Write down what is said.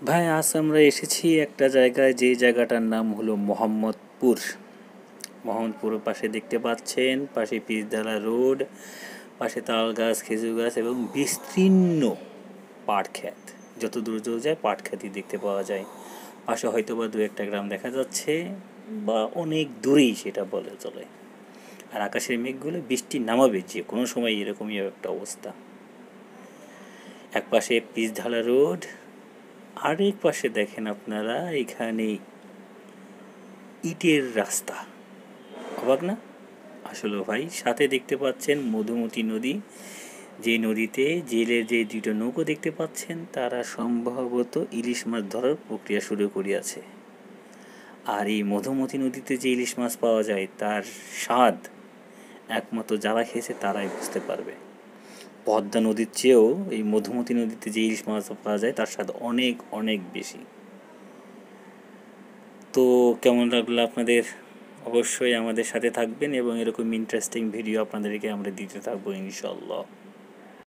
ভাই, আজ আমরা এসেছি একটা জায়গায়, যে জায়গাটার নাম হলো মোহাম্মদপুর। মোহাম্মদপুরের পাশে দেখতে পাচ্ছেন, পাশে পিচঢালা রোড, পাশে তাল গাছ, খেজুর গাছ এবং বিস্তীর্ণ পাট ক্ষেত। যত দূর দূর যায় পাট ক্ষেতই দেখতে পাওয়া যায়। পাশে হয়তো বা দু একটা গ্রাম দেখা যাচ্ছে, বা অনেক দূরেই সেটা বলে চলে। আর আকাশের মেঘগুলো বৃষ্টি নামাবে যে কোনো সময়, এরকমই একটা অবস্থা। এক পাশে পিচঢালা রোড, আরেক পাশে দেখেন আপনারা এখানে ইটের রাস্তা। অবাক না? আসলে ভাই, সাথে দেখতে পাচ্ছেন মধুমতি নদী, যে নদীতে জেলের যে দুটো নৌকো দেখতে পাচ্ছেন, তারা সম্ভবত ইলিশ মাছ ধরার প্রক্রিয়া শুরু করিয়াছে। আর এই মধুমতি নদীতে যে ইলিশ মাছ পাওয়া যায়, তার স্বাদ একমাত্র যারা খেয়েছে তারাই বুঝতে পারবে। পদ্মা নদীর চেয়েও এই মধুমতি নদীতে যে ইলিশ মাছ পাওয়া যায়, তার স্বাদ অনেক অনেক বেশি। তো কেমন লাগলো আপনাদের? অবশ্যই আমাদের সাথে থাকবেন এবং এরকম ইন্টারেস্টিং ভিডিও আপনাদেরকে আমরা দিতে থাকবো ইনশাল্লাহ।